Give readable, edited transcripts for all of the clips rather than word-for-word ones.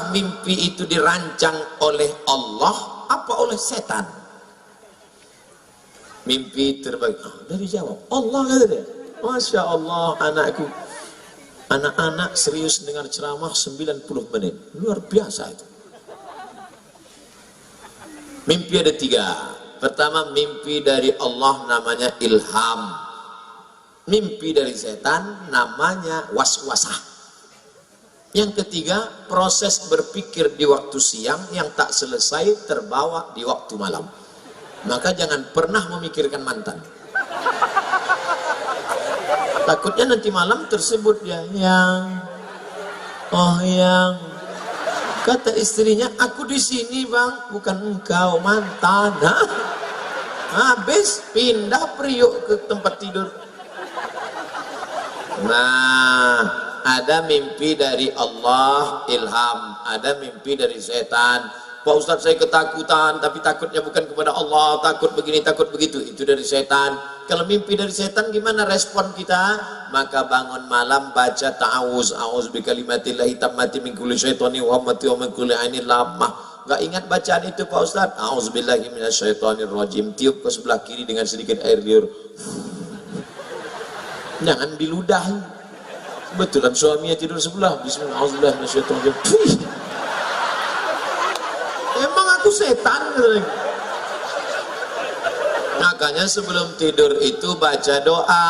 apakah mimpi itu dirancang oleh Allah apa oleh setan? Mimpi terbagi, dari jawab Allah, kata dia. Masya Allah, anakku, anak-anak serius dengar ceramah 90 menit, luar biasa itu. Mimpi ada 3. Pertama, mimpi dari Allah namanya ilham. Mimpi dari setan namanya waswasah. Yang ketiga, proses berpikir di waktu siang yang tak selesai terbawa di waktu malam. Maka jangan pernah memikirkan mantan. Takutnya nanti malam tersebut dia, yang kata istrinya, aku di sini bang, bukan engkau, mantan. Habis pindah priuk ke tempat tidur. Nah, ada mimpi dari Allah, ilham. Ada mimpi dari setan. Pak Ustadz, saya ketakutan, tapi takutnya bukan kepada Allah, takut begini, takut begitu. Itu dari setan. Kalau mimpi dari setan, gimana respon kita? Maka bangun malam baca ta'awuz, a'uz bi kalimatillahi tammati min kulli syaitani wa hammati wa min kulli ainin lamah. Gak ingat bacaan itu Pak Ustadz? A'uz billahi minasyaitonir rajim. Tiup ke sebelah kiri dengan sedikit air liur. Jangan diludahi. Betulan suaminya tidur sebelah. Bismillahirrahmanirrahim. Emang aku setan? Makanya sebelum tidur itu baca doa.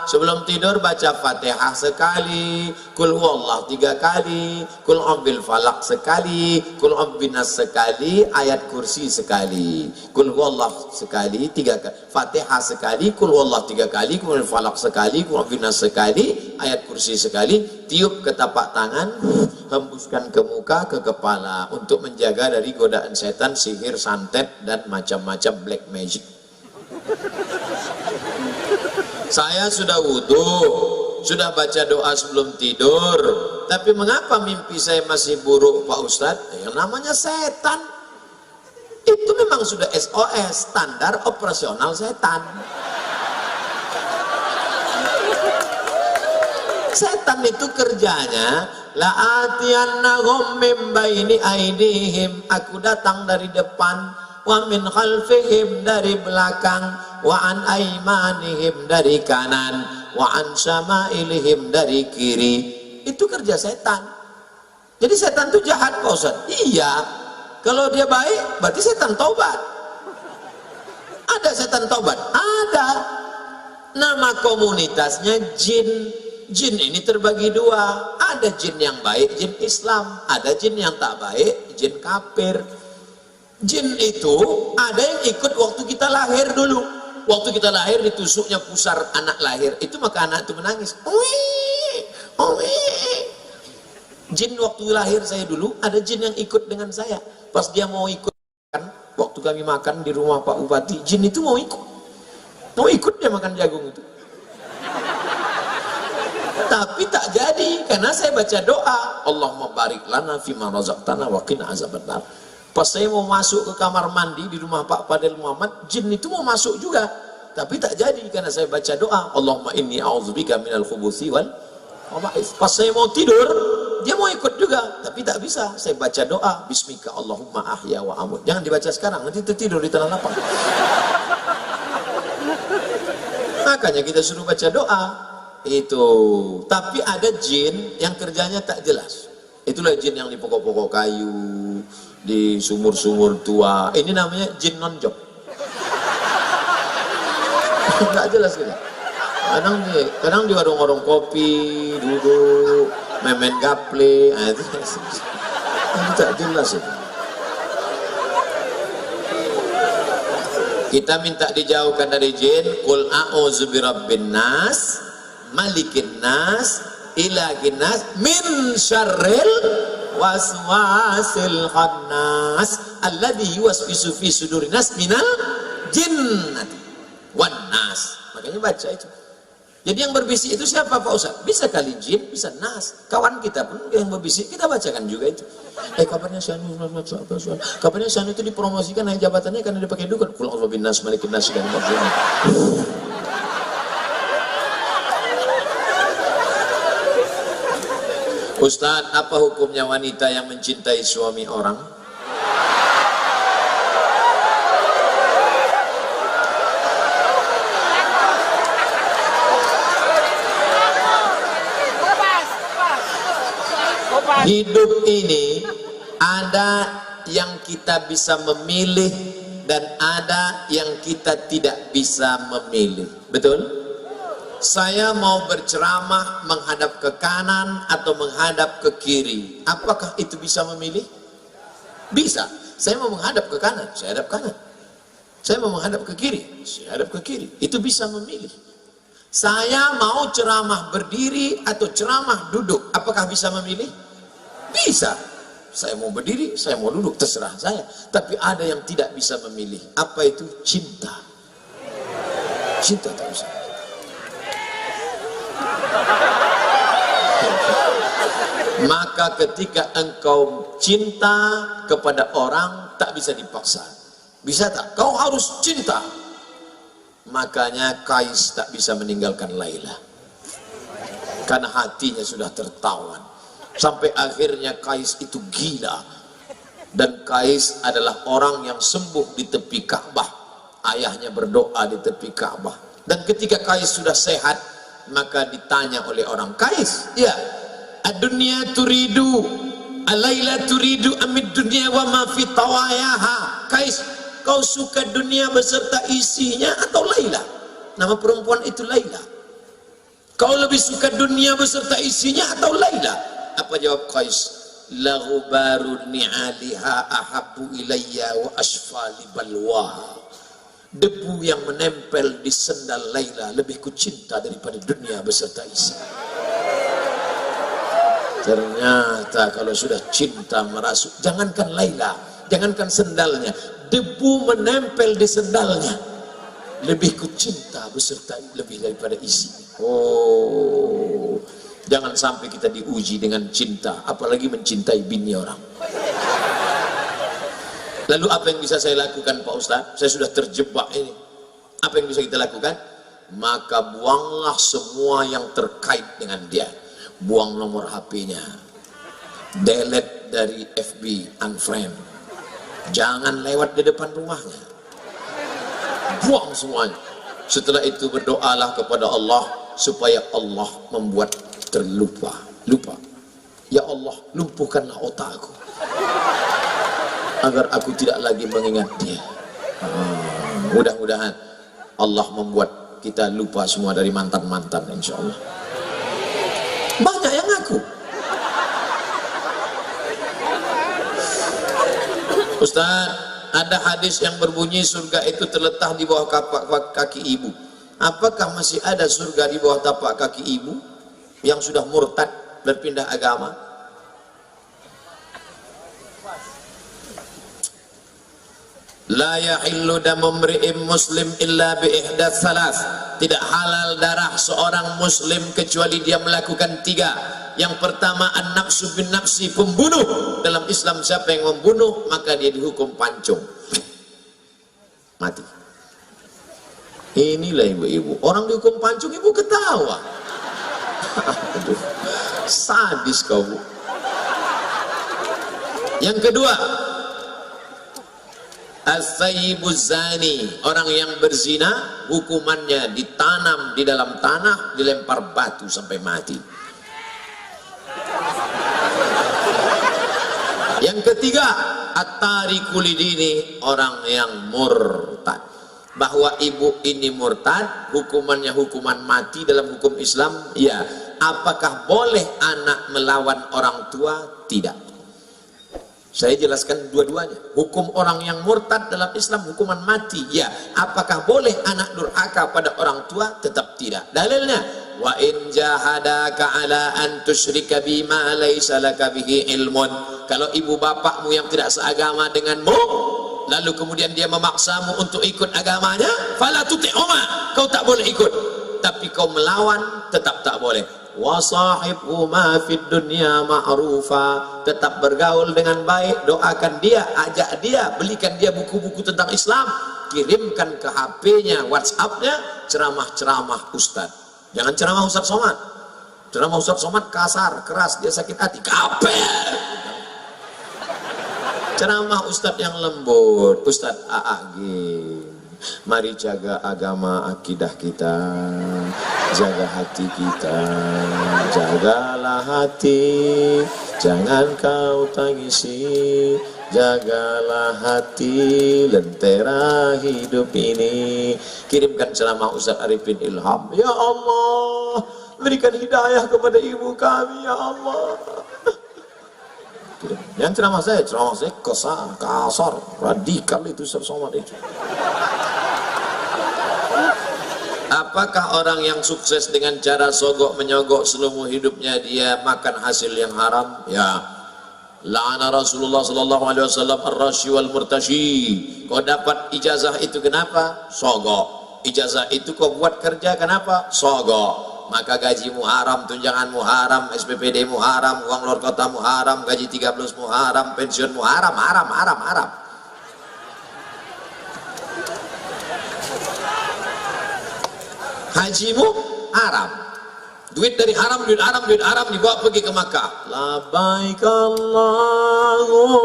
Sebelum tidur baca Fatihah sekali, Qul huwallah 3 kali, Qul a'udzu falaq sekali, Qul a'udzu binas sekali, ayat kursi sekali. Qul huwallah sekali 3 kali, Fatihah sekali, Qul huwallah 3 kali, Qul a'udzu falaq sekali, Qul a'udzu binas sekali, ayat kursi sekali. Tiup ke tapak tangan, hembuskan ke muka, ke kepala untuk menjaga dari godaan setan, sihir, santet dan macam-macam black magic. Saya sudah wudhu, sudah baca doa sebelum tidur, tapi mengapa mimpi saya masih buruk Pak Ustadz? Yang namanya setan. Itu memang sudah SOS, standar operasional setan. Setan itu kerjanya la'atiyannahum min baini aidihim, aku datang dari depan, wa min khalfihim dari belakang, wa an aimanihim dari kanan, wa an syama'ilihim dari kiri. Itu kerja setan. Jadi setan itu jahat Pak Ustaz? Iya. Kalau dia baik berarti setan taubat. Ada setan taubat? Ada. Nama komunitasnya jin. Jin ini terbagi 2. Ada jin yang baik, jin Islam. Ada jin yang tak baik, jin kafir. Jin itu ada yang ikut waktu kita lahir dulu. Waktu kita lahir ditusuknya pusar anak lahir, itu maka anak itu menangis. Jin waktu lahir saya dulu, ada jin yang ikut dengan saya. Pas dia mau ikut, waktu kami makan di rumah Pak Bupati, jin itu mau ikut. Mau ikut dia makan jagung itu. Tapi tak jadi, karena saya baca doa, Allahumma barik lana fima razaqtana wa qina azabannar. Pas saya mau masuk ke kamar mandi di rumah Pak Fadil Muhammad, jin itu mau masuk juga, tapi tak jadi karena saya baca doa, Allahumma inni a'udzubika minal khubuthi wal khaba'ith. Pas saya mau tidur, dia mau ikut juga, tapi tak bisa. Saya baca doa, bismika Allahumma ahya wa amut. Jangan dibaca sekarang, nanti tertidur di tanah lapang. Makanya kita suruh baca doa itu. Tapi ada jin yang kerjanya tak jelas. Itulah jin yang di pokok-pokok kayu, di sumur-sumur tua. Ini namanya jin non-job. Nggak jelas gitu. Kadang di warung-warung kopi duduk, main gaple. Itu tak jelas itu. Kita minta dijauhkan dari jin. Qul a'udzu birabbin nas, malikin nas, ilahin nas, min syarril waswasil khannas alladzi yuwaswisu fi sudurin nas minal jinnati wan nas. Makanya baca itu. Jadi yang berbisik itu siapa Pak Ustaz? Bisa kali jin, bisa nas. Kawan kita pun yang berbisik kita bacakan juga itu. Kabarnya Syanu, kabarnya Syanu itu dipromosikan naik jabatannya karena dia pakai dukun. Qul a'udzu bin nas malikin nas dan macam-macam. Ustadz, apa hukumnya wanita yang mencintai suami orang? Hidup ini ada yang kita bisa memilih dan ada yang kita tidak bisa memilih. Betul? Saya mau berceramah menghadap ke kanan atau menghadap ke kiri. Apakah itu bisa memilih? Bisa. Saya mau menghadap ke kanan, saya hadap kanan. Saya mau menghadap ke kiri, saya hadap ke kiri. Itu bisa memilih. Saya mau ceramah berdiri atau ceramah duduk. Apakah bisa memilih? Bisa. Saya mau berdiri, saya mau duduk, terserah saya. Tapi ada yang tidak bisa memilih. Apa itu? Cinta. Cinta tak bisa. Maka ketika engkau cinta kepada orang, tak bisa dipaksa. Bisa tak? Kau harus cinta. Makanya Kais tak bisa meninggalkan Laila. Karena hatinya sudah tertawan. Sampai akhirnya Kais itu gila. Dan Kais adalah orang yang sembuh di tepi Ka'bah. Ayahnya berdoa di tepi Ka'bah. Dan ketika Kais sudah sehat, maka ditanya oleh orang, Kais, ya, ad-dunya turidu, Laila turidu amid dunya wa ma fi tawayaha. Kais, kau suka dunia beserta isinya atau Laila? Nama perempuan itu Laila. Kau lebih suka dunia beserta isinya atau Laila? Apa jawab Kais? La ghubarun ni'aliha ahabbu ilayya wa asfali balwaha. Debu yang menempel di sendal Laila lebih kucinta daripada dunia beserta isi. Ternyata kalau sudah cinta merasuk, jangankan Laila, jangankan sendalnya, debu menempel di sendalnya lebih kucinta beserta lebih daripada isi. Oh, jangan sampai kita diuji dengan cinta, apalagi mencintai bini orang. Lalu apa yang bisa saya lakukan Pak Ustadz? Saya sudah terjebak ini. Apa yang bisa kita lakukan? Maka buanglah semua yang terkait dengan dia. Buang nomor HP-nya. Delete dari FB, unfriend. Jangan lewat di depan rumahnya. Buang semuanya. Setelah itu berdoalah kepada Allah supaya Allah membuat terlupa. Lupa. Ya Allah, lumpuhkanlah otakku agar aku tidak lagi mengingat dia. Mudah-mudahan Allah membuat kita lupa semua dari mantan-mantan, insya Allah. Banyak yang ngaku. Ustaz, ada hadis yang berbunyi surga itu terletak di bawah kaki ibu. Apakah masih ada surga di bawah tapak kaki ibu yang sudah murtad, berpindah agama? La yahillu damu mri'in muslim illa bi ihdath salas. Tidak halal darah seorang muslim kecuali dia melakukan 3. Yang pertama, an-nafsu bin nafsi, pembunuh. Dalam Islam siapa yang membunuh maka dia dihukum pancung, mati. Inilah ibu-ibu, orang dihukum pancung ibu ketawa. Aduh, sadis kau, Bu. Yang kedua, as-sayyibuz zani, orang yang berzina hukumannya ditanam di dalam tanah, dilempar batu sampai mati. Yang ketiga, at-tariku lidini, orang yang murtad. Bahwa ibu ini murtad, hukumannya hukuman mati dalam hukum Islam. Ya, apakah boleh anak melawan orang tua? Tidak. Saya jelaskan dua-duanya. Hukum orang yang murtad dalam Islam hukuman mati. Ya, apakah boleh anak durhaka pada orang tua? Tetap tidak. Dalilnya, wa in jahadaka ala an tusyrika bima laysa laka bihi ilmun. Kalau ibu bapakmu yang tidak seagama denganmu, lalu kemudian dia memaksamu untuk ikut agamanya, fala tuti'huma, kau tak boleh ikut. Tapi kau melawan tetap tak boleh. Wa sahibhuma fid dunya ma'rufa, tetap bergaul dengan baik, doakan dia, ajak dia, belikan dia buku-buku tentang Islam, kirimkan ke HP-nya, WhatsApp-nya ceramah-ceramah Ustaz. Jangan ceramah Ustaz Somad. Ceramah Ustaz Somad kasar, keras, dia sakit hati, kapel. Ceramah Ustaz yang lembut, Ustaz AAG. Mari jaga agama akidah kita, jaga hati kita, jagalah hati, jangan kau tangisi, jagalah hati, lentera hidup ini. Kirimkan ceramah Ustaz Arifin Ilham. Ya Allah, berikan hidayah kepada ibu kami, ya Allah. Yang ceramah saya kasar, radikal itu Ustaz Somad itu. Apakah orang yang sukses dengan cara sogok menyogok seluruh hidupnya dia makan hasil yang haram? Ya. La'ana Rasulullah sallallahu alaihi wasallam ar-rashi wal murtashi. Kau dapat ijazah itu kenapa? Sogok. Ijazah itu kau buat kerja kenapa? Sogok. Maka gajimu haram, tunjanganmu haram, SPPD mu haram, uang luar kotamu haram, gaji 13 mu haram, pensiunmu haram, haram. Hajimu haram. Duit dari haram dibawa pergi ke Makkah. Labbaik Allahumma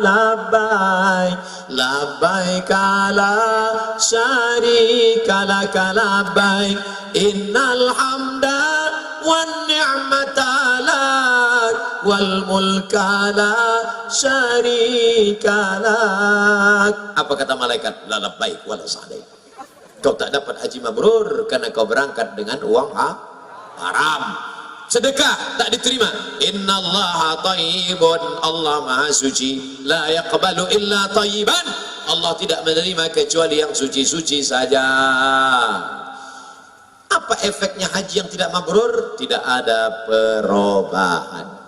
labbaik, labbaik la syarika laka labbaik, innal hamda wan ni'mata lak wal mulka la syarika lak. Apa kata malaikat? La labbaik wa la sa'daik. Kau tak dapat haji mabrur karena kau berangkat dengan uang haram. Sedekah tak diterima. Innallaha thayyibun, Allah maha suci, la yaqbalu illa thayyiban. Allah tidak menerima kecuali yang suci-suci saja. Apa efeknya haji yang tidak mabrur? Tidak ada perubahan.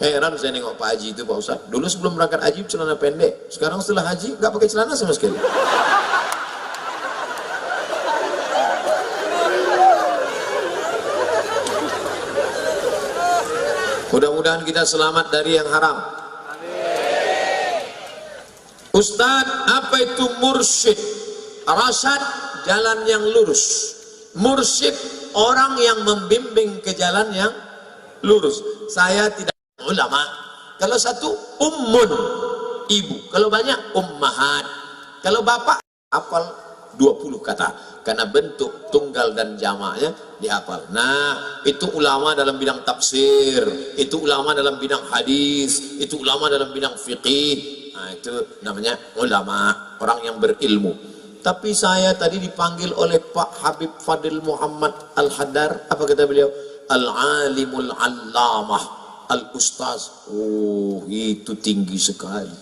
Heran saya nengok Pak Haji itu, Pak Ustaz. Dulu sebelum berangkat haji celana pendek, sekarang setelah haji nggak pakai celana sama sekali. Mudah-mudahan kita selamat dari yang haram. Ustadz, apa itu mursyid? Rasyad, jalan yang lurus. Mursyid, orang yang membimbing ke jalan yang lurus. Saya tidak ulama. Kalau satu, ummun, ibu. Kalau banyak, ummahat. Kalau bapak, hafal 20 kata. Karena bentuk tunggal dan jamaknya dihafal. Nah, itu ulama dalam bidang tafsir, itu ulama dalam bidang hadis, itu ulama dalam bidang fiqih. Nah, itu namanya ulama, orang yang berilmu. Tapi saya tadi dipanggil oleh Pak Habib Fadil Muhammad Al-Haddar. Apa kata beliau? Al-alimul allamah, al-ustaz. Oh, itu tinggi sekali.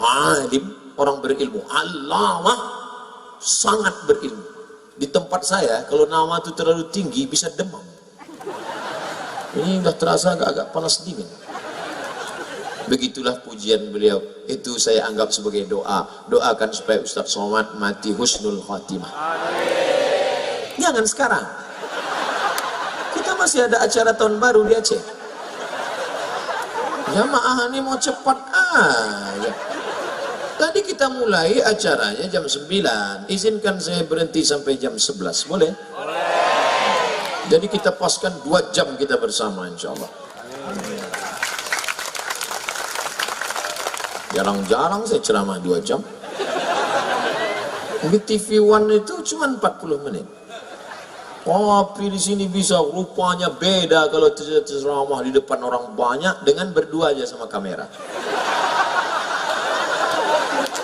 Alim, orang berilmu. Allamah, sangat berilmu. Di tempat saya, kalau nama itu terlalu tinggi, bisa demam. Ini udah terasa agak-agak panas dingin. Begitulah pujian beliau. Itu saya anggap sebagai doa. Doakan supaya Ustaz Somad mati husnul khatimah. Jangan sekarang. Kita masih ada acara tahun baru di Aceh. Jamaah ini mau cepat aja. Tadi kita mulai acaranya jam 9. Izinkan saya berhenti sampai jam 11. Boleh? Boleh. Jadi kita paskan 2 jam kita bersama insya Allah. Jarang-jarang saya ceramah 2 jam. Di TV One itu cuma 40 menit. Tapi di sini bisa rupanya beda kalau ceramah di depan orang banyak dengan berdua aja sama kamera.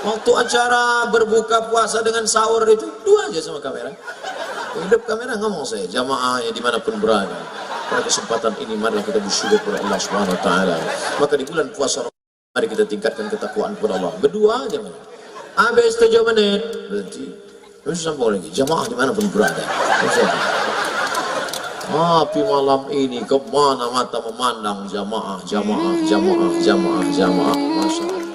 Waktu acara berbuka puasa dengan sahur itu 2 aja sama kamera. Hidup kamera ngomong saya, jamaahnya dimanapun berada. Pada kesempatan ini mari kita bersyukur kepada Allah Subhanahu Wa Taala. Maka di bulan puasa mari kita tingkatkan ketakwaan kepada Allah. Berdua aja mana? Habis 7 menit berhenti. Terus sambung lagi, jamaah dimanapun berada. Tapi malam ini kemana mata memandang jamaah. Masya Allah.